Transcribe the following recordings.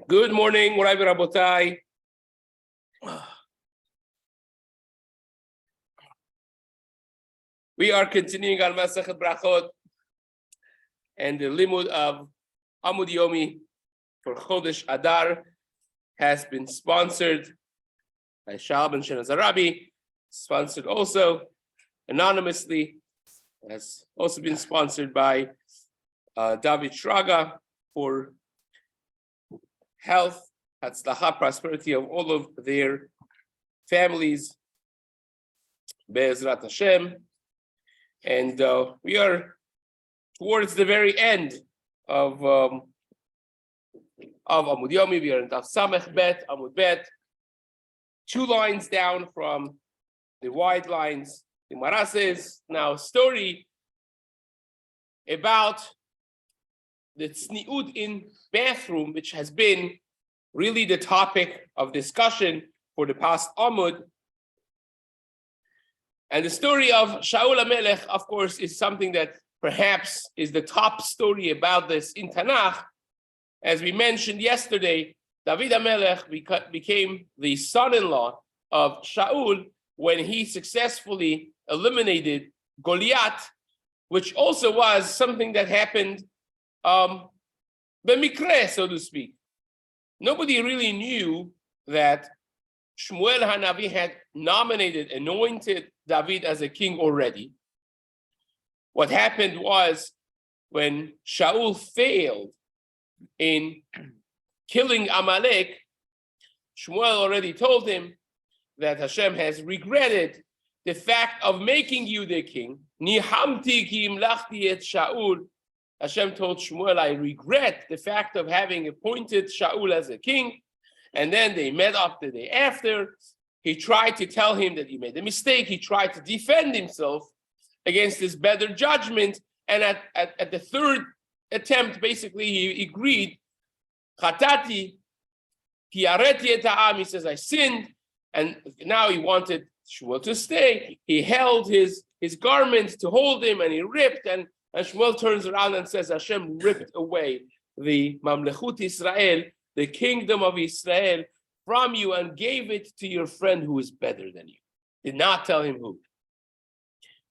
Good morning, Rabbi Rabotai. We are continuing on Masechet Berachot and the limud of Amud Yomi for Chodesh Adar has been sponsored by Shalom and Rabbi, sponsored also anonymously, has also been sponsored by David Shraga for health, hatzlacha, prosperity of all of their families, Be'ezrat Hashem. And we are towards the very end of Amud Yomi. We are in Daf Samech Bet, Amud Bet, 2 lines down from the wide lines. The Gemara says now a story about the tzniut in bathroom, which has been really the topic of discussion for the past Amud. And the story of Shaul HaMelech, of course, is something that perhaps is the top story about this in Tanakh. As we mentioned yesterday, David HaMelech became the son-in-law of Shaul when he successfully eliminated Goliath, which also was something that happened b'mikre, so to speak. Nobody really knew that Shmuel HaNavi had anointed David as a king already. What happened was when Shaul failed in killing Amalek, Shmuel already told him that Hashem has regretted the fact of making you the king. Nihamti ki imlachti et Shaul. Hashem told Shmuel, I regret the fact of having appointed Shaul as a king. And then they met up the day after. He tried to tell him that he made a mistake. He tried to defend himself against this better judgment. And at the third attempt, basically, he agreed. Chatati, ki areti et ha'am. He says, I sinned. And now he wanted Shmuel to stay. He held his garment to hold him, and he ripped. And Shmuel turns around and says, Hashem ripped away the Mamlechut Israel, the kingdom of Israel, from you and gave it to your friend who is better than you. Did not tell him who.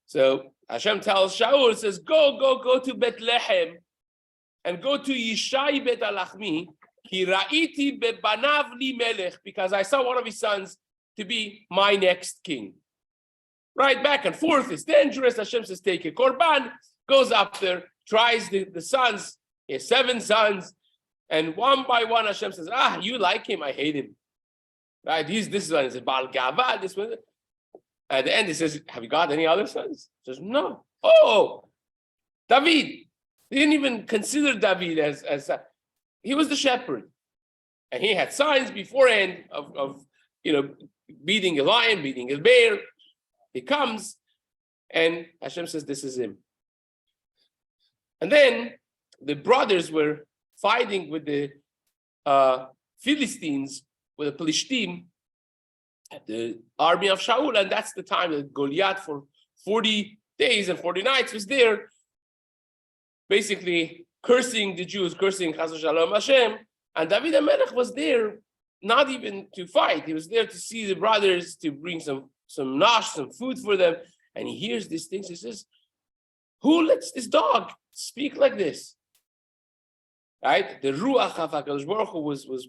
So Hashem tells Shaul, says, go to Bethlehem and go to Yishai Bet Alachmi, ki ra'iti bebanav li melech, because I saw one of his sons to be my next king. Right, back and forth, it's dangerous. Hashem says, take a korban, goes up there, tries the sons. He has 7 sons. And one by one, Hashem says, you like him, I hate him. Right? This one is a Baal Gava, this one. At the end, he says, have you got any other sons? He says, no. Oh, David. They didn't even consider David as he was the shepherd. And he had signs beforehand of beating a lion, beating a bear. He comes, and Hashem says, this is him. And then the brothers were fighting with the Philistines, with the Pelishtim, the army of Shaul, and that's the time that Goliath for 40 days and 40 nights was there, basically cursing the Jews, cursing Chas Shalom Hashem, and David HaMelech was there not even to fight. He was there to see the brothers, to bring some nash, some food for them, and he hears these things. He says, who lets this dog speak like this? Right? The Ruach of HaKadosh Baruch Hu was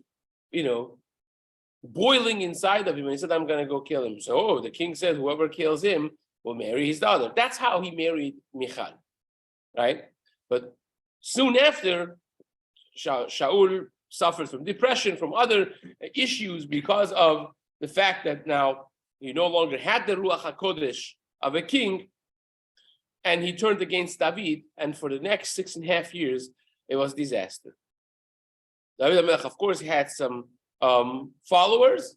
boiling inside of him, and he said, I'm going to go kill him. So the king said, whoever kills him will marry his daughter. That's how he married Michal, right? But soon after, Shaul suffers from depression, from other issues because of the fact that now he no longer had the Ruach HaKodesh of a king, and he turned against David, and for the next 6.5 years, it was disaster. David HaMelech, of course, had some followers,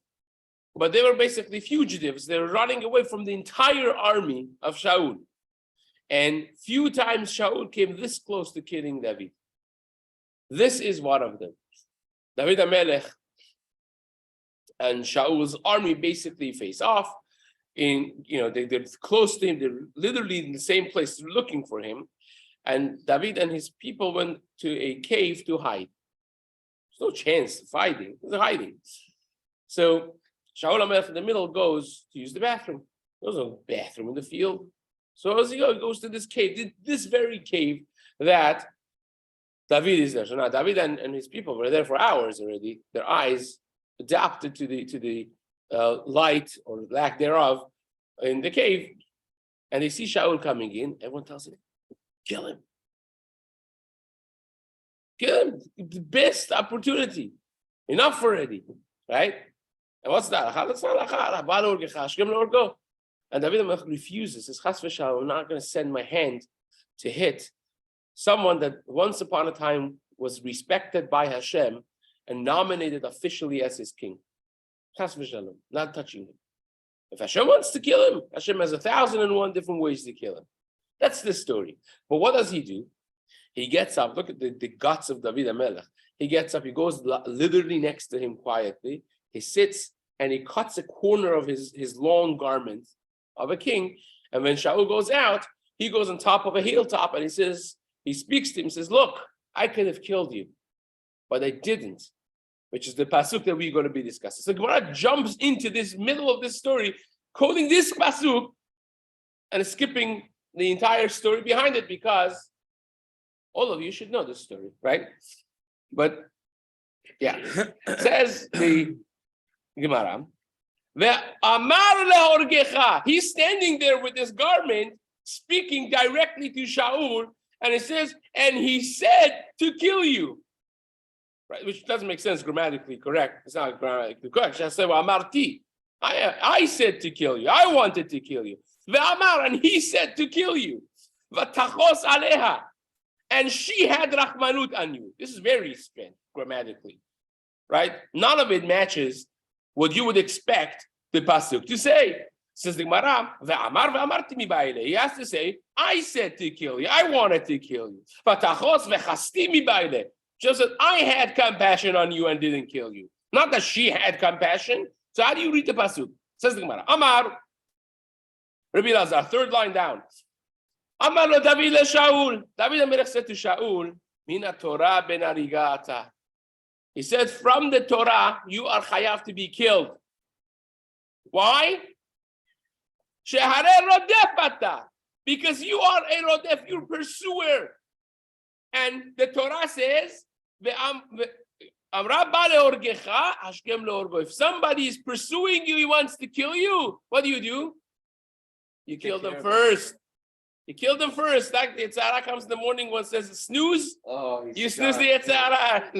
but they were basically fugitives. They were running away from the entire army of Shaul. And few times Shaul came this close to killing David. This is one of them. David HaMelech and Shaul's army basically face off. They're close to him. They're literally in the same place looking for him. And David and his people went to a cave to hide. There's no chance of fighting. They're hiding. So Shaul HaMelech in the middle goes to use the bathroom. There's no bathroom in the field. So as he goes to this cave, this very cave that David is there. So now David and his people were there for hours already. Their eyes adapted to the light or lack thereof in the cave. And they see Shaul coming in. Everyone tells him, kill him. Kill him. The best opportunity. Enough already. Right? And what's that? And David HaMelech refuses. Says, Chas v'shalom, I'm not going to send my hand to hit someone that once upon a time was respected by Hashem and nominated officially as his king. Chas v'shalom, not touching him. If Hashem wants to kill him, Hashem has 1,001 different ways to kill him. That's the story. But what does he do? He gets up. Look at the guts of David HaMelech. He gets up. He goes literally next to him quietly. He sits and he cuts a corner of his long garment of a king. And when Shaul goes out, he goes on top of a hilltop and he speaks to him, says, look, I could have killed you, but I didn't, which is the pasuk that we're going to be discussing. So Gemara jumps into this middle of this story, quoting this pasuk and skipping the entire story behind it because all of you should know this story, right? But yeah, it says the Gemara, he's standing there with his garment, speaking directly to Shaul, and it says, and he said to kill you. Right, which doesn't make sense grammatically correct. It's not grammatically correct. I said, I said to kill you. I wanted to kill you. And he said to kill you. And she had rachmanut on you. This is very strange grammatically, right? None of it matches what you would expect the pasuk to say. Says the Gemara, he has to say, I said to kill you. I wanted to kill you. Just that I had compassion on you and didn't kill you. Not that she had compassion. So how do you read the pasuk? Says the Gemara, Amar, Rabbi Lazar, third line down. Amar lo David le Shaul. David HaMelech said to Shaul, Mina Torah ben arigata. He said, from the Torah, you are chayav to be killed. Why? Shehare rodef ata. Because you are a rodef, you're a pursuer. And the Torah says, if somebody is pursuing you, he wants to kill you, what do? You kill them first. You kill them first. Like the Yetzirah comes in the morning, one says snooze. Oh, you snooze the Yetzirah.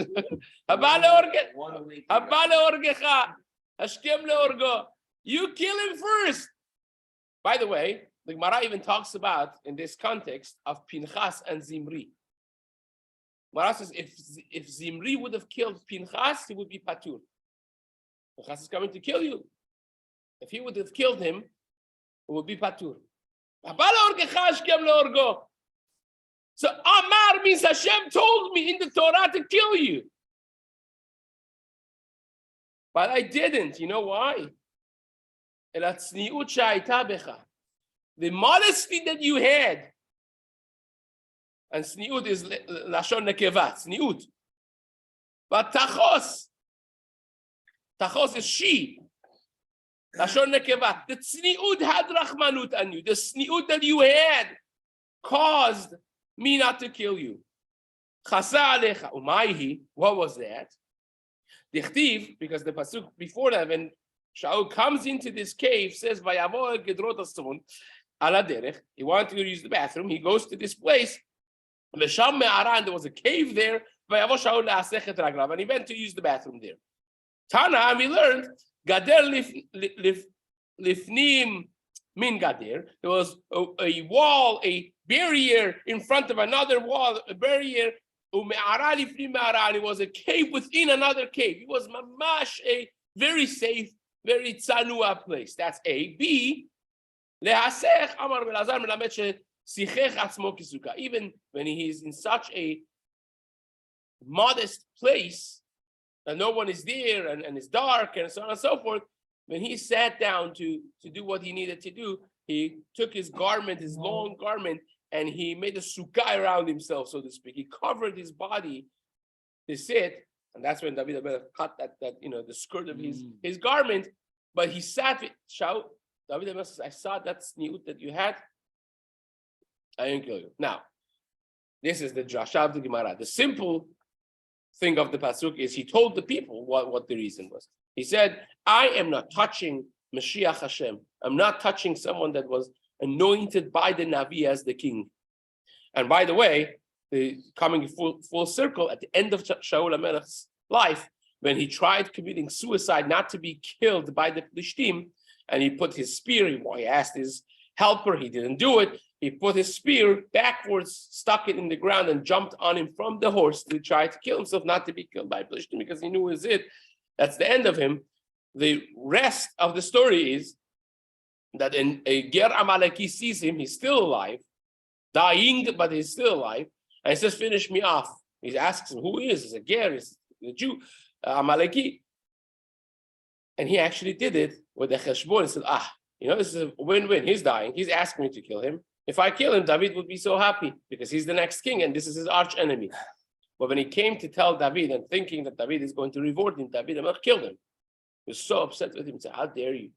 You kill him first. By the way, the Gemara even talks about, in this context, of Pinchas and Zimri. Gemara says, if Zimri would have killed Pinchas, he would be patur. Pinchas is coming to kill you. If he would have killed him, it would be patur. So Amar means Hashem told me in the Torah to kill you. But I didn't. You know why? The modesty that you had, and tzniut is lashon nekeva, tzniut. But tachos is she. Lashon nekeva. The tzniut had rachmanut on you. The tzniut that you had caused me not to kill you. Chasa alecha. Umayhi. What was that? Dichtiv, because the pasuk before that, when Shaul comes into this cave, says, "Vayavo gedrot ason ala derech." He wanted to use the bathroom. He goes to this place. V'sham me'aran, there was a cave there. Vayavo Shaul le'asechet raglav, and he went to use the bathroom there. Tana, we learned, gader lifnim min gader. There was a wall, a barrier in front of another wall, a barrier. Ume'ara lifnim me'aran. It was a cave within another cave. It was mamash a very safe, very tzanua place. That's A. B. Le'asech amar belazar melamed she sichech atzmo kisuka. Even when he is in such a modest place and no one is there and it's dark and so on and so forth, when he sat down to do what he needed to do, he took his garment, his long garment, and he made a sukkah around himself, so to speak. He covered his body to sit, and that's when David HaMelech cut that the skirt of his garment. But he sat with Shaul. David HaMelech says, I saw that sniut that you had. I didn't kill you. Now, this is the drasha of the Gemara. The simple thing of the pasuk is he told the people what the reason was. He said, I am not touching Mashiach Hashem. I'm not touching someone that was anointed by the Navi as the king. And by the way, coming full circle, at the end of Shaul HaMelech's life, when he tried committing suicide not to be killed by the Plishtim, and he put his spear, he asked his helper, he didn't do it. He put his spear backwards, stuck it in the ground, and jumped on him from the horse to try to kill himself, not to be killed by Plishtim, because he knew it was it. That's the end of him. The rest of the story is that a Ger Amaleki sees him, he's still alive, dying, but he's still alive, and he says, finish me off. He asks him, who he is? He's a Ger, he's a Jew, Amaleki. And he actually did it with the cheshbon. He said, this is a win-win. He's dying. He's asking me to kill him. If I kill him, David would be so happy because he's the next king and this is his arch enemy. But when he came to tell David and thinking that David is going to reward him, David killed him. He was so upset with him. He said, how dare you?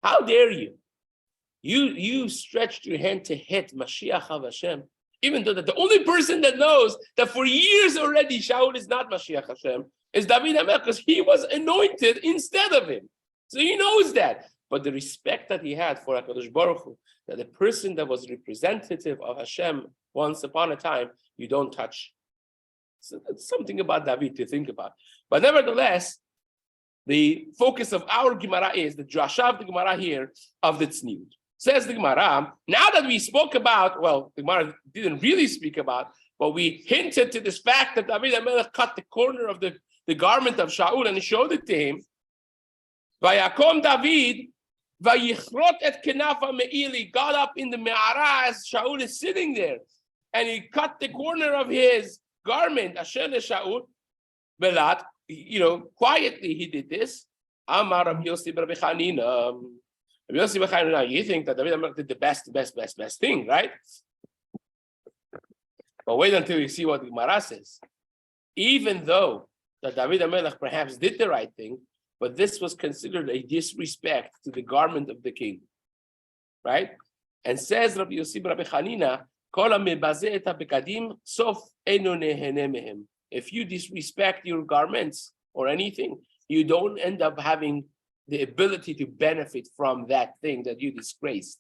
How dare you? You stretched your hand to hit Mashiach of Hashem, even though that the only person that knows that for years already Shaul is not Mashiach Hashem is David HaMelech, because he was anointed instead of him. So he knows that. But the respect that he had for HaKadosh Baruch Hu, that the person that was representative of Hashem once upon a time, you don't touch. So that's something about David to think about. But nevertheless, the focus of our Gemara is the drasha of the Gemara here of the tzniut. Says the Gemara, now that we spoke about, well, the Gemara didn't really speak about, but we hinted to this fact that David HaMelech cut the corner of the garment of Shaul and he showed it to him. Vayakom David, vayichrot et kenafa me'ili, got up in the me'ara as Shaul is sitting there, and he cut the corner of his garment, asher le Shaul, belat, quietly he did this. Amar Rabbi Yossi Rabbi Chanina. Rabbi Yossi Rabbi Chanina, you think that David HaMelech did the best thing, right? But wait until you see what the Gemara says. Even though that David HaMelech perhaps did the right thing, but this was considered a disrespect to the garment of the king, right? And says Rabbi Yossi Rabbi Chanina, Kol ha'mebazeh et ha'bekadim sof eino nehene mehem. If you disrespect your garments or anything, you don't end up having the ability to benefit from that thing that you disgraced.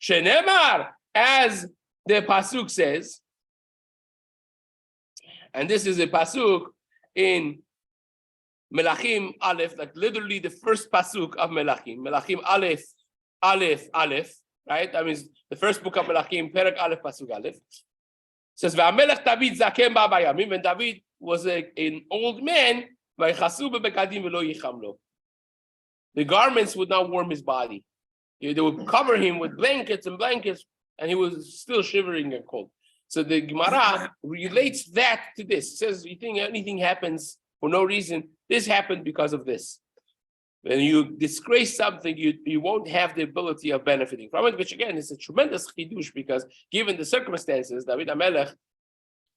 Shenemar, as the pasuk says, and this is a pasuk in Melachim Aleph, like literally the first pasuk of Melachim. Melachim Aleph, right? That means the first book of Melachim, Perek Aleph, pasuk Aleph. Says, "V'amelech David zaken ba'bayamim." When David was an old man, v'yichasu bebekadim v'lo yicham lo. The garments would not warm his body. They would cover him with blankets, and he was still shivering and cold. So the Gemara relates that to this. It says, you think anything happens for no reason? This happened because of this. When you disgrace something, you won't have the ability of benefiting from it, which again is a tremendous chidush, because given the circumstances, David HaMelech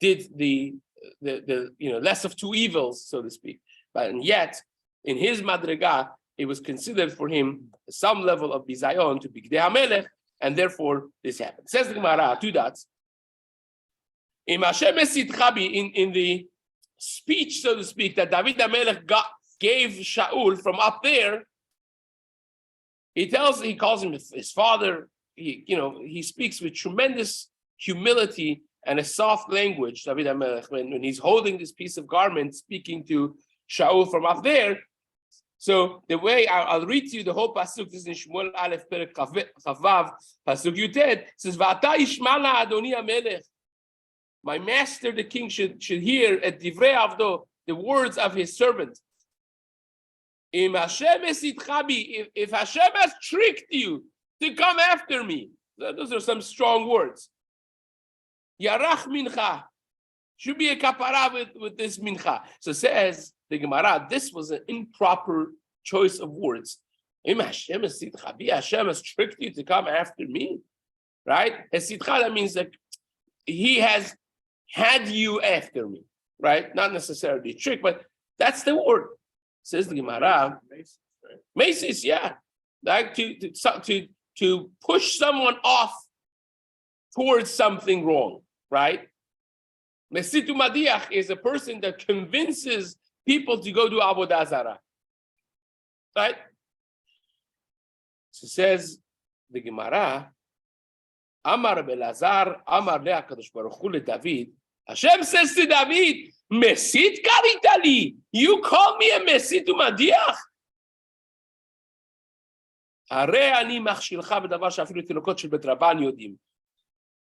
did the less of two evils, so to speak. But yet, in his madriga, it was considered for him some level of bizayon to be Bigdei HaMelech, and therefore this happened. Says the Gemara, two dots. In the speech, so to speak, that David HaMelech gave Shaul from up there, he calls him his father. He speaks with tremendous humility and a soft language, David HaMelech, when he's holding this piece of garment, speaking to Shaul from up there. So the way I'll read to you the whole pasuk, this is in Shmuel Aleph Perek Chavav, pasuk Yuted, says, "Va'ata yishma'na Adoni HaMelech." My master, the king, should hear at divrei avdo, the words of his servant. If Hashem has tricked you to come after me, those are some strong words. Yarach mincha, should be a kapara with this mincha. So says the Gemara, this was an improper choice of words. Hashem has tricked you to come after me, right? Hesidcha, that means that he has had you after me, right? Not necessarily a trick, but that's the word. Says the Gemara. Maces, yeah. Like to push someone off towards something wrong, right? Mesitu Madiach is a person that convinces people to go do Avodah Zarah, right? So says the Gemara, Amar Belazar, Amar Lea Kadosh Baruch Hu le David. Hashem says to David, Mesit karitali, you call me a Mesitu Madiach?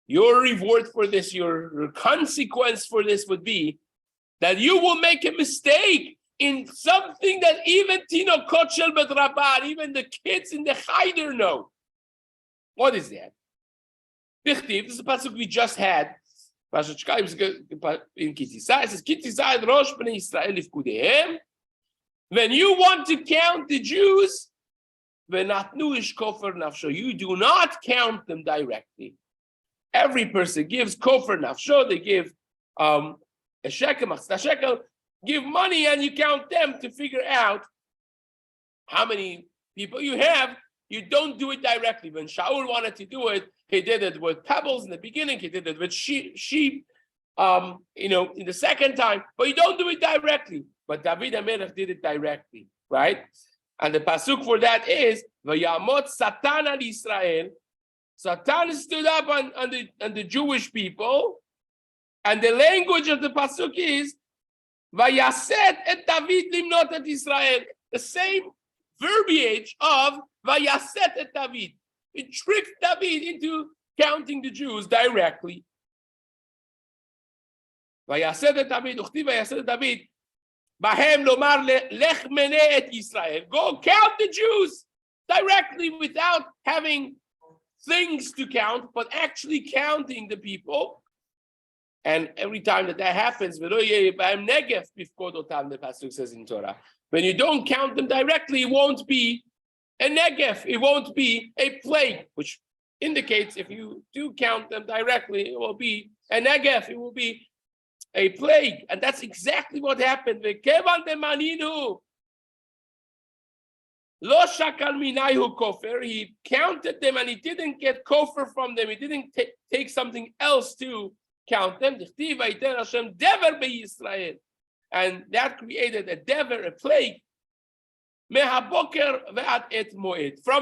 Your reward for this, your consequence for this would be that you will make a mistake in something that even Tinokot shel bet Rabban, even the kids in the Cheder know. What is that? This is the pasuk we just had. In Kitisai, it says, Kitisai rosh bnei Yisrael ifkudehem. When you want to count the Jews, you do not count them directly. Every person gives kofer nafsho, they give a shekel, give money, and you count them to figure out how many people you have. You don't do it directly. When Shaul wanted to do it, he did it with pebbles in the beginning, he did it with sheep, in the second time, but you don't do it directly. But David HaMelech did it directly, right? And the pasuk for that is Vayamot Satan al Israel. Satan stood up on the Jewish people, and the language of the pasuk is Vayaset et David limnot et Israel. The same verbiage of Vayaset et David. It tricked David into counting the Jews directly. Vayaset et David, uchti Vayaset et David. Bahem lomar lech mene et Israel. Go count the Jews directly without having things to count, but actually counting the people. And every time that happens, the pasuk says in Torah, when you don't count them directly, it won't be a negef, it won't be a plague, which indicates if you do count them directly, it will be a negef, it will be a plague. And that's exactly what happened. Lo shakal minayhu kofer. He counted them and he didn't get kofer from them. He didn't take something else to count them. And that created a dever, a plague. From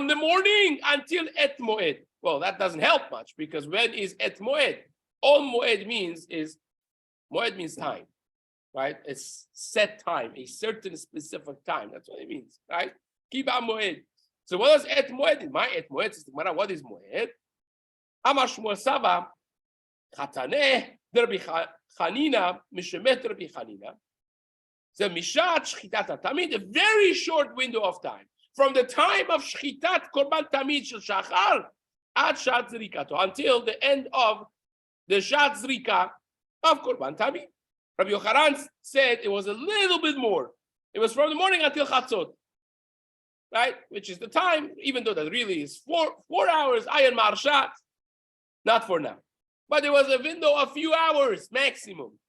the morning until et moed. Well, that doesn't help much, because when is et moed? All moed means time, right? It's set time, a certain specific time. That's what it means, right? Kiba moed. So what does et moed? My et moed is the Gemara. What is moed? Amar Shmuel Saba, Chataneh Rabbi Chanina, Mishemet Rabbi Chanina. So Mishat Shchitat Tamid, a very short window of time, from the time of Shchitat Korban Tamid Shel Shachar at Shat Zrikato, until the end of the Shat Zrika of Korban Tamid. Rabbi Yochanan said it was a little bit more. It was from the morning until Chatzot, right? Which is the time, even though that really is 4 hours, Ayin Marshat, not for now. But there was a window of few hours maximum.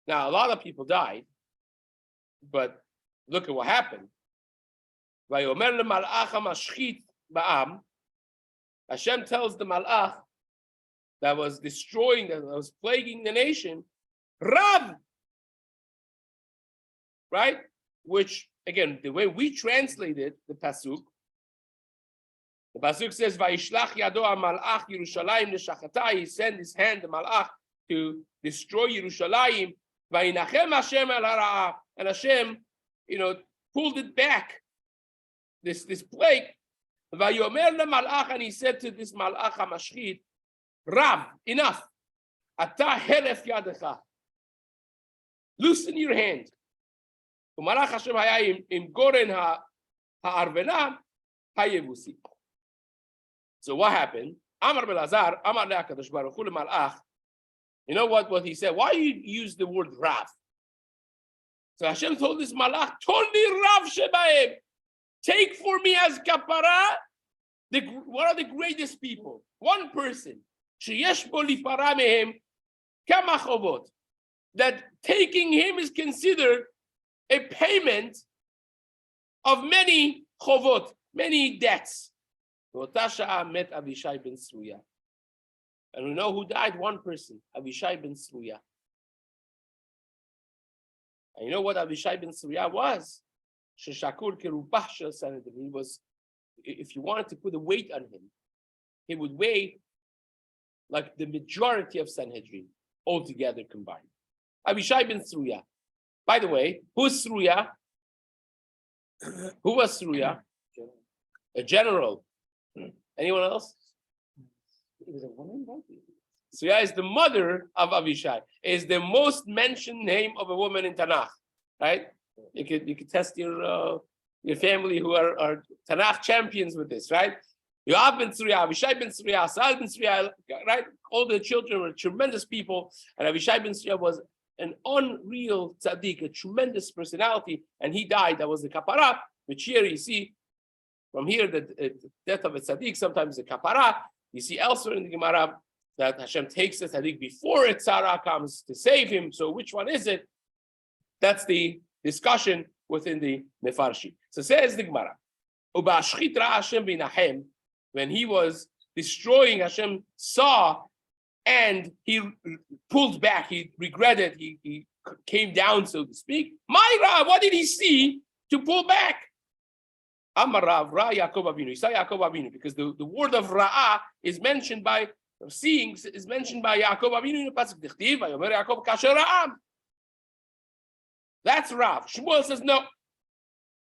Now, a lot of people died, but look at what happened. Hashem tells the malach that was destroying, that was plaguing the nation, Rav, right? Which, again, the way we translated the pasuk says, "Vayishlach yado malach Yerushalayim neshachata." He sent his hand, the malach, to destroy Yerushalayim. Vayinachem Hashem el hara'ah, and Hashem, pulled it back. This plague. Vayomer lemalach, and he said to this malach hamashchit, Rav, enough. Ata heref yadecha. Loosen your hand. Umarach Hashem haya im goren ha'arvena hayevusi. So what happened? Amar Belazar, Amar le'akadosh baruch hu lemalach. You know what he said? Why you use the word Rav? So Hashem told this malach, Toli Rav shebaim. Take for me as kapara one of the greatest people, one person, sheyesh bo lifara mehem kama chovot, that taking him is considered a payment of many chovot, many debts. Met Avishai ben Sruya. And we know who died, one person, Avishai ben Sruya. And you know what Avishai ben Sruya was? Sheshakur kerubah shel Sanhedrin. He was, if you wanted to put a weight on him, he would weigh like the majority of Sanhedrin altogether combined. Avishai ben Sruya. By the way, who's Sruya? Who was Sruya? A general. Anyone else? It was a woman, right? Sruya is the mother of Avishai. Is the most mentioned name of a woman in Tanakh, right? You could test your family who are Tanakh champions with this, right? Yoav ben Sruya, Avishai ben Sruya, Asal ben Sruya, right? All the children were tremendous people, and Avishai ben Sruya was an unreal tzaddik, a tremendous personality, and he died. That was the kapara, which here you see. From here, the death of a tzaddik, sometimes the kapara. You see elsewhere in the Gemara that Hashem takes the tzaddik before a tzara comes to save him. So which one is it? That's the discussion within the Mefarshi. So says the Gemara, when he was destroying, Hashem saw and he pulled back, he regretted, he came down, so to speak. Myra, what did he see to pull back? Amarav Ra Yaakov Avinu. He saw Yaakov Avinu because the word of Ra'ah is mentioned by seeing is mentioned by Yaakov Avinu in the pasuk. Dichtiv Vayomer Yaakov Kasher Ra'am. That's Rav. Shmuel says no.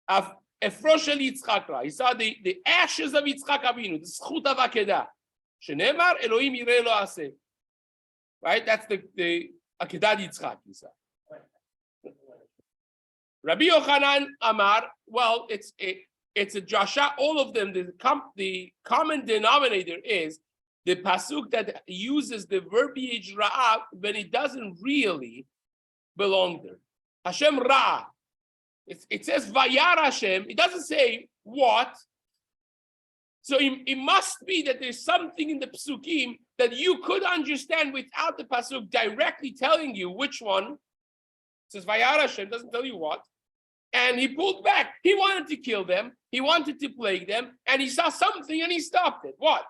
Efrosh el Yitzchak Ra. He saw the ashes of Yitzchak Avinu, the Zchut of Akedah. Shenemar Elohim Yireh Lo Aseh. Right. That's the Akedah Yitzchak. He saw. Rabbi Yochanan Amar. Well, it's a drasha. All of them, the common denominator is the pasuk that uses the verbiage ra'ah when it doesn't really belong there. Hashem ra'ah. It says vayar Hashem. It doesn't say what. So it must be that there's something in the psukim that you could understand without the pasuk directly telling you which one. It says vayar Hashem, doesn't tell you what. And he pulled back. He wanted to kill them. He wanted to plague them. And he saw something and he stopped it. What?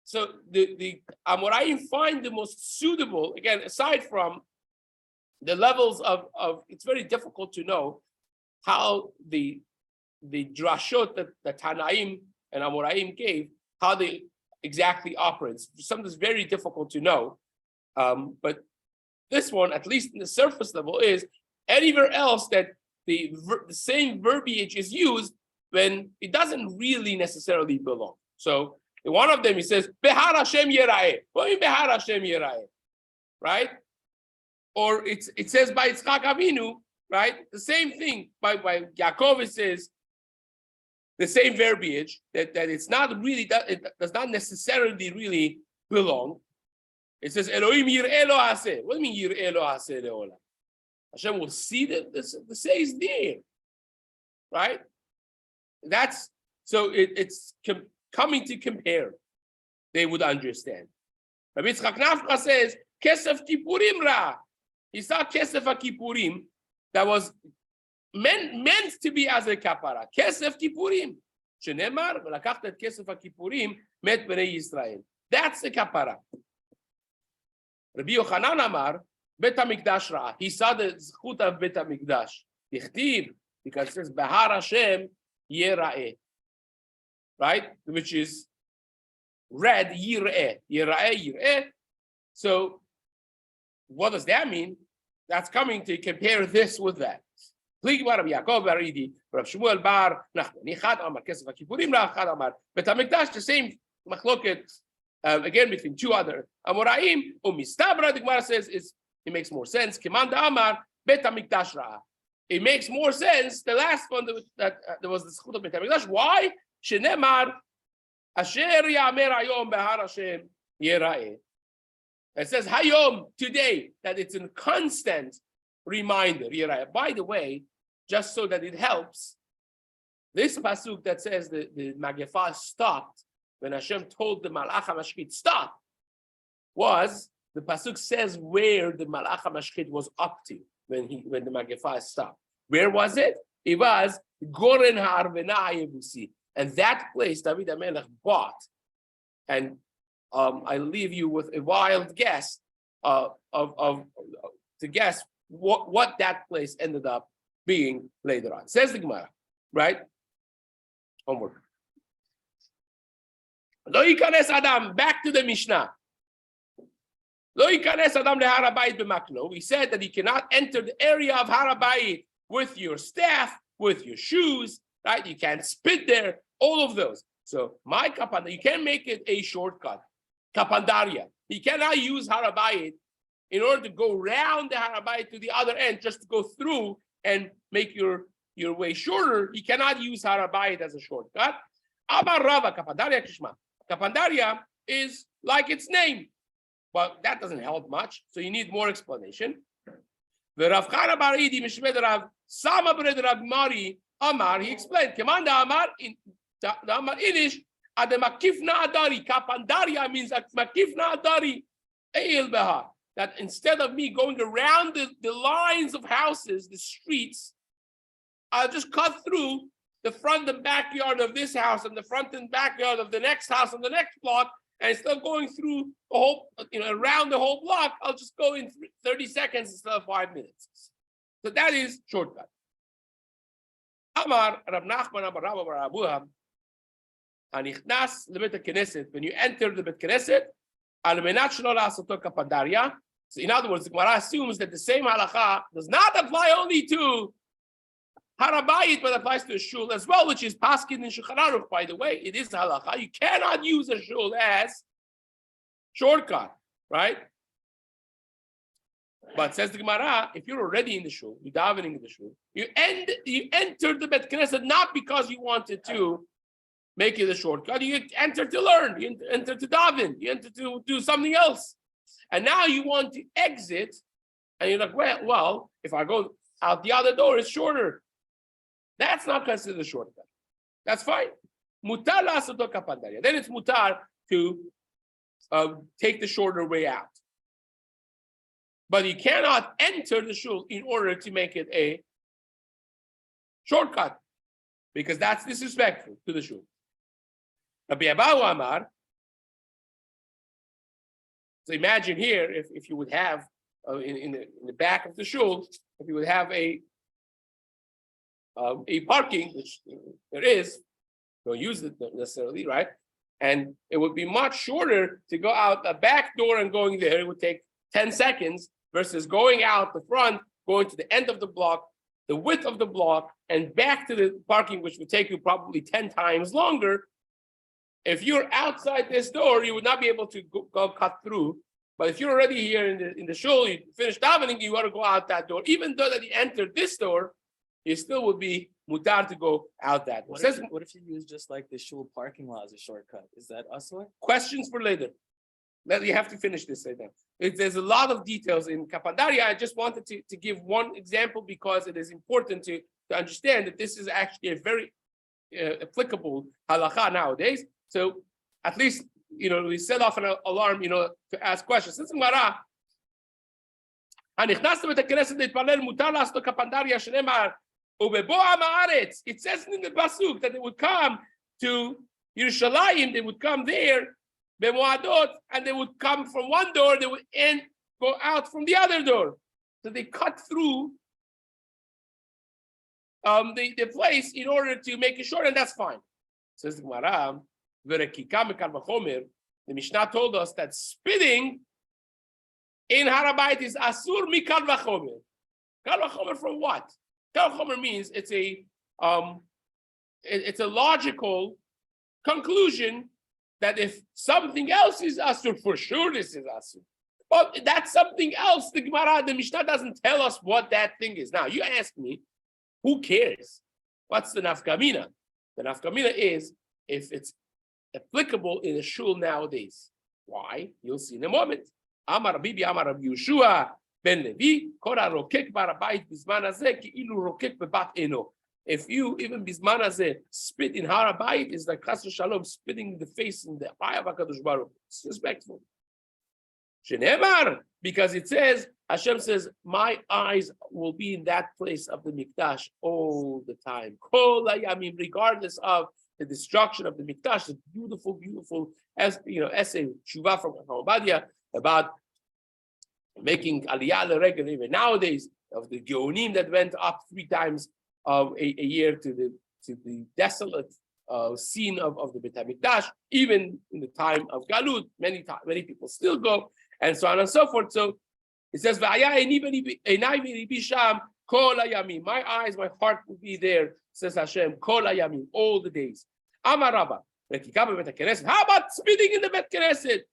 So the Amoraim find the most suitable, again, aside from the levels of it's very difficult to know how the drashot that the Tanaim and Amoraim gave, how they exactly operate. Something's very difficult to know. But this one, at least in the surface level, is anywhere else that the same verbiage is used when it doesn't really necessarily belong. So in one of them, he says, Behar Hashem Yeraeh. What do you mean Behar Hashem Yeraeh? Right? Or it says by Yitzchak Avinu, right? The same thing. By Yaakov, it says the same verbiage that it's not really, it does not necessarily really belong. It says, Elohim Yireh Lo Aseh. What do you mean Yireh Lo Aseh Leolam? Hashem will see that the say is there, right? That's so it's coming to compare. They would understand. Rabbi Yitzchak Nafcha says Kesef Kippurim Ra. He saw Kesef Kippurim that was meant to be as a kapara. Kesef Kippurim. Shenemar v'lakachta et Kesef Kippurim met bnei Yisrael. That's the kapara. Rabbi Yochanan Amar. Bet HaMikdash Ra. He saw the zchut of Bet HaMikdash. Dichtiv, because it says Behar Hashem Yeraeh, right? Which is read Yireh, Yireh. So, what does that mean? That's coming to compare this with that. Pligi Bar Rabbi Yaakov Bar Idi, Rav Shmuel Bar Nachman. Nichad Amar Kesef HaKippurim Ra, Chad Amar Bet HaMikdash. The same machloket again between two other Amoraim. Umistabra. The Gemara says it makes more sense. Kimanda Amar Bet HaMikdash Ra. It makes more sense. The last one that there was the zchut of Bet HaMikdash. Why? Shenemar Asher Yamer Hayom Behar Hashem Yeraeh. It says Hayom today, that it's a constant reminder. Yeraeh. By the way, just so that it helps, This pasuk that says the Magifah stopped when Hashem told the Malach HaMashchit stop, was the pasuk says where the Malach HaMashchit was up to when the Magifah stopped. Where was it? It was Goren HaArvena HaYebusi, and that place David HaMelech bought. And I leave you with a wild guess to guess what that place ended up being later on. Says the Gemara, right? Homework. Lo yikanes Adam, back to the Mishnah. Lo yikanes Adam leHar HaBayit b'makno. We said that you cannot enter the area of Har HaBayit with your staff, with your shoes, right? You can't spit there, all of those. So my kapanda, you can't make it a shortcut. Kapandaria. You cannot use Har HaBayit in order to go around the Har HaBayit to the other end, just to go through and make your way shorter. You cannot use Har HaBayit as a shortcut. Amar Rava, Kapandaria Kishma. Kapandaria is like its name, but that doesn't help much. So you need more explanation. The Rav Chana Bar Idi Mishmed Rav Sama Bred Rav Mari Amar, he explained, Kamanda Amar in the Amar Inish, Ademakifna Adari, Kapandaria means Makifna Adari, Eil Behar. That instead of me going around the lines of houses, the streets, I'll just cut through the front and backyard of this house and the front and backyard of the next house on the next block, and instead of going through the whole, around the whole block, I'll just go in 30 seconds instead of 5 minutes. So that is shortcut. Amar Rav Nachman Amar Rabba Bar Abuha, Anichnas lebet Knesset. When you enter the Bet Knesset, al menat shelo la'asoto kapandaria. So in other words, the Gemara assumes that the same halacha does not apply only to Har HaBayit, but applies to a shul as well, which is paskin in Shulchan Aruch. By the way, it is halacha. You cannot use a shul as shortcut, right? But says the Gemara, if you're already in the shul, you're davening in the shul, you entered the Bet Knesset not because you wanted to make it a shortcut. You enter to learn, you enter to daven, you enter to do something else. And now you want to exit, and you're like, well, if I go out the other door, it's shorter. That's not considered a shortcut. That's fine. Mutar la'asoto kapandaria. Then it's mutar to take the shorter way out. But you cannot enter the shul in order to make it a shortcut, because that's disrespectful to the shul. Rabbi Abahu Amar. So imagine here, if you would have in the back of the shul, if you would have a parking, which there is, don't use it necessarily, right? And it would be much shorter to go out the back door and going there. It would take 10 seconds versus going out the front, going to the end of the block, the width of the block, and back to the parking, which would take you probably 10 times longer. If you're outside this door, you would not be able to go cut through. But if you're already here in the shul, you finished davening, you want to go out that door. Even though that you entered this door, you still would be mutar to go out that door. What if you use just like the shul parking lot as a shortcut? Is that asur? Questions for later. You have to finish this right now. There's a lot of details in Kapandaria. I just wanted to give one example because it is important to understand that this is actually a very applicable halacha nowadays. So at least, we set off an alarm, to ask questions. Since Gemara, it says in the pasuk that they would come to Yerushalayim, they would come there, and they would come from one door, they would go out from the other door. So they cut through the place in order to make it short, and that's fine. Says the Gemara, the Mishnah told us that spitting in Har HaBayit is asur mikal vachomer. Kal vachomer from what? Kal vachomer means it's a logical conclusion that if something else is asur, for sure this is asur. But that's something else. The Gemara, the Mishnah doesn't tell us what that thing is. Now you ask me, who cares? What's the nafkamina? The nafkamina is if it's applicable in a shul nowadays. Why? You'll see in a moment. Amar Bibi Amar Rabbi Yeshua ben Levi, Kora rokek bar habayit bizman hazeh ki'ilu rokek bebat eno. if you even bisman hazeh spit in Har HaBayit, is like chas v'shalom spitting in the face in the eye of HaKadosh Baruch Hu. It's respectful. Shenemar, because it says, Hashem says, my eyes will be in that place of the Mikdash all the time. Kol hayamim, regardless of the destruction of the Mikdash, the beautiful, beautiful essay, Shuvah from Obadia, about making Aliyah L'Regel even nowadays, of the Geonim that went up 3 times a year to the desolate scene of the Beit HaMikdash, even in the time of Galut, many people still go, and so on and so forth. So it says, my eyes, my heart will be there, says Hashem, Kol hayamim, all the days. Amar Rabba, how about spitting in the Bet Knesset?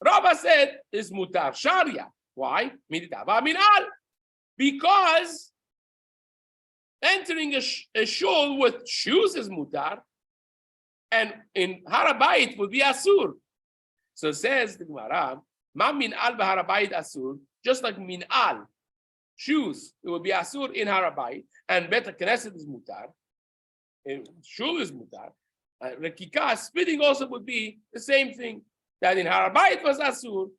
Rabba said, is mutar sharia. Why? Because entering a shul with shoes is mutar, and in Har HaBayit would be asur. So says the Gemara, ma min al b'Har HaBayit asur, just like min al, shoes, it would be asur in Har HaBayit, and Bet HaKnesset is mutar, and shul is mutar. Rekika, spitting also would be the same thing, that in Har HaBayit was asur,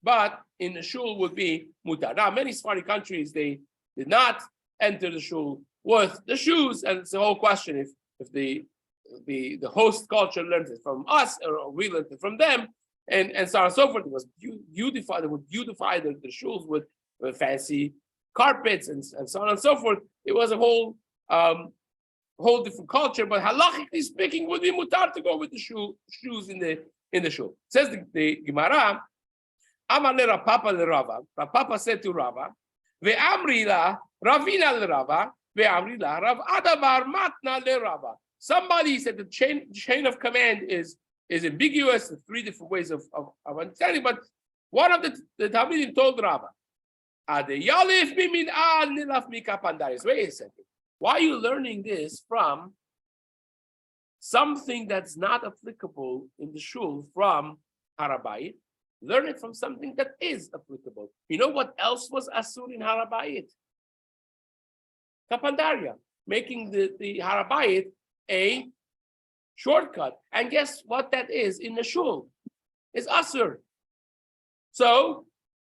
but in the shul would be mutar. Now, many Sephardi countries, they did not enter the shul with the shoes, and it's a whole question if the host culture learned it from us or we learned it from them, and so on and so forth. It was beautified. They would beautify the shuls with fancy carpets and so on and so forth. It was a whole different culture. But halachically speaking, would be mutar to go with the shoes in the shul. Says the Gemara, Amar le Rav Papa le Rava. Rav Papa said to Rava, ve'amri la Ravina le Rava, ve'amri la Rav Adavar matna le Rava. Somebody said the chain of command is ambiguous. 3 different ways of understanding, but one of the Talmidim told Rava, wait a second, why are you learning this from something that's not applicable in the shul from Har HaBayit? Learn it from something that is applicable. You know what else was asur in Har HaBayit? Kapandaria, making the Har HaBayit a shortcut. And guess what that is in the shul? It's asur. So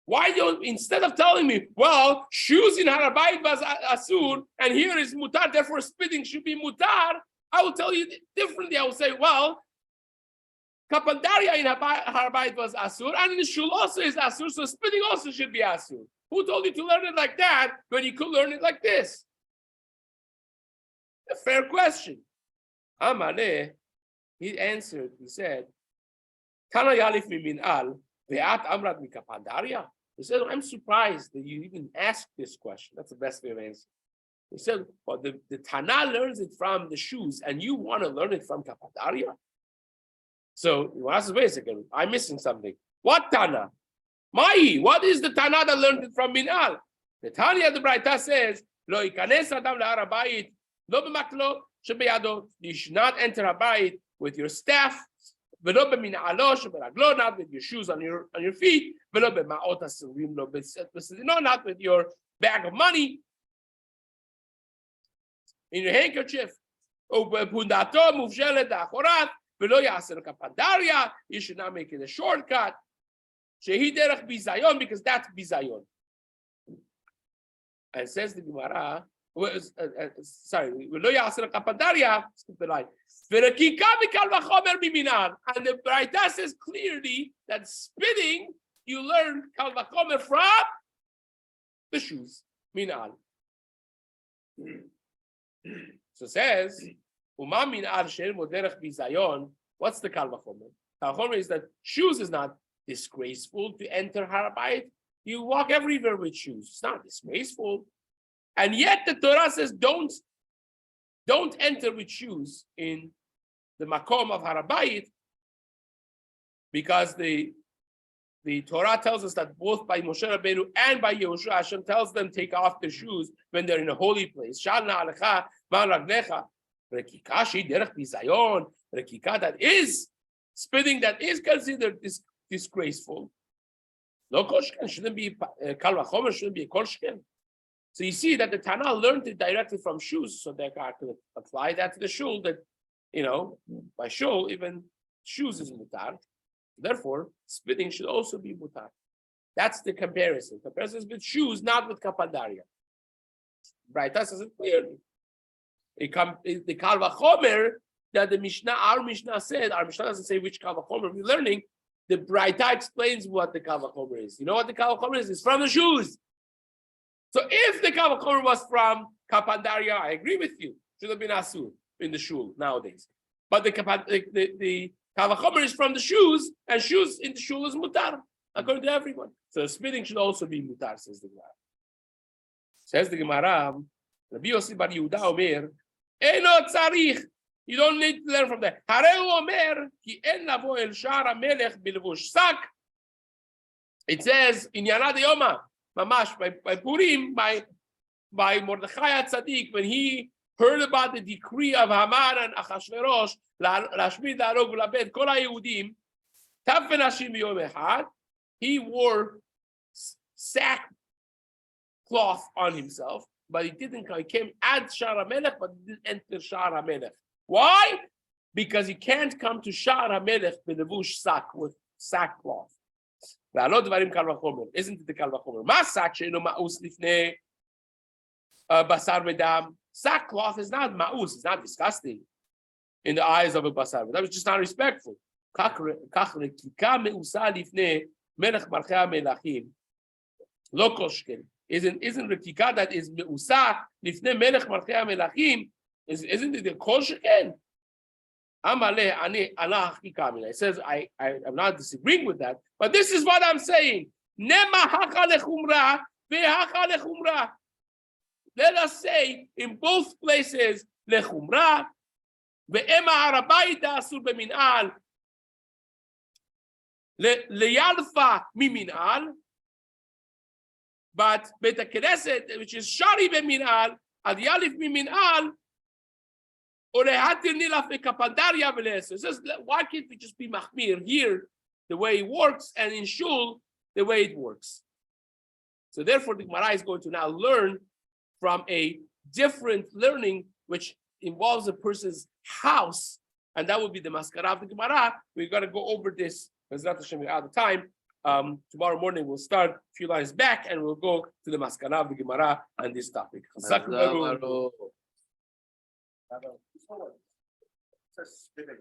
why don't, instead of telling me, well, shoes in Har HaBayit was asur, and here is mutar, therefore spitting should be mutar, I will tell you differently. I will say, well, Kapandaria in Har HaBayit was asur, and in the shul also is asur, so spitting also should be asur. Who told you to learn it like that when you could learn it like this? A fair question. Amaleh, he answered, he said, Tana yalif mi min al, ve'at amrat mi kapandaria. He said, I'm surprised that you even asked this question. That's the best way of answering. He said, well, the Tana learns it from the shoes, and you want to learn it from kapandaria? So you ask, wait a second, I'm missing something. What Tana? Mai, what is the Tana that learned it from Minal? The Tanya, the Braita says, Lo ikanes adam le'Har HaBayit, lo b'maklo shebeyado. You should not enter HaBayit with your staff, v'lo b'mina'alo sheberaglo, not with your shoes on your feet, v'lo b'ma'ot ha'silim, lo b'sedino, not with your bag of money in your handkerchief. U'b'pundato muvshelet da'achorat, v'lo ya'aser kapandaria. You should not make it a shortcut. Shehi derech bizayon, because that's bizayon. And says the Gemara, sorry, v'lo ya'aser kapandaria, skip the line. V'rekika v'kal v'chomer biminan. And the Braita says clearly that spitting, you learn kal v'chomer from the shoes, minal. So it says, Uma minal she'en mo derech bizayon. What's the kal v'chomer? Kal v'chomer is that shoes is not disgraceful to enter Har HaBayit. You walk everywhere with shoes. It's not disgraceful. And yet the Torah says don't enter with shoes in the makom of Har HaBayit, because the Torah tells us that both by Moshe Rabbeinu and by Yehoshua, Hashem tells them take off their shoes when they're in a holy place. Shalna alecha man raglecha. Rekika shi derech bizayon. Rekika, that is spitting, that is considered disgraceful. No kol sheken, shouldn't be kal v'chomer, shouldn't be a kol sheken. So you see that the Tana learned it directly from shoes, so they could apply that to the shul. That by shul even shoes is mutar. Therefore, spitting should also be mutar. That's the comparison. Comparison is with shoes, not with kapandaria. Right? That says it clearly. The Kal Vachomer that our Mishnah said, our Mishnah doesn't say which Kal Vachomer we're learning. The Braita explains what the Kal Vachomer is. You know what the Kal Vachomer is? It's from the shoes. So if the Kal Vachomer was from kapandaria, I agree with you. Should have been asur in the shul nowadays. But the Kal Vachomer is from the shoes, and shoes in the shul is mutar, according to everyone. So spitting should also be mutar, says the Gemara. Says the Gemara, Rabbi Yossi bar Yehuda Omer, Eno tzarich. You don't need to learn from that. Hareu Omer, ki en lavo el shar hamelech bilvush sak. It says in Yana de Yoma, Mamash, by Purim, by Mordechai Tzaddik, when he heard about the decree of Haman and Achashverosh, Lashmid La'arog V'labed Kol HaYehudim, Tafen Hashim Yom Echad, he wore sackcloth on himself, but he didn't come. He came at Shar HaMelech, but he didn't enter Shar HaMelech. Why? Because he can't come to Shar HaMelech b'levush sak, with sackcloth. Isn't it the Kal Vachomer? Masak she'eno ma'us lifnei basar v'dam. Sackcloth is not ma'us. It's not disgusting in the eyes of a basar v'dam. It's just not respectful. Kach rekika me'usa lifnei melech malchei hamelachim. Lo kol shken. Isn't rekika that is me'usa lifnei melech malchei hamelachim? Isn't it the kol shken? It says, I'm not disagreeing with that, but this is what I'm saying. Let us say in both places, lechumra, ve'ema harabayit asur bemin'al, leyalfa mimin'al, but bet HaKnesset, which is shari bemin'al, al yalif mimin'al, or it says, why can't we just be machmir here, the way it works, and in shul, the way it works? So therefore, the Gemara is going to now learn from a different learning, which involves a person's house, and that would be the maskara of the Gemara. We're going to go over this, because we're out of time. Tomorrow morning, we'll start a few lines back, and we'll go to the maskara of the Gemara on this topic. So what? Just spinning.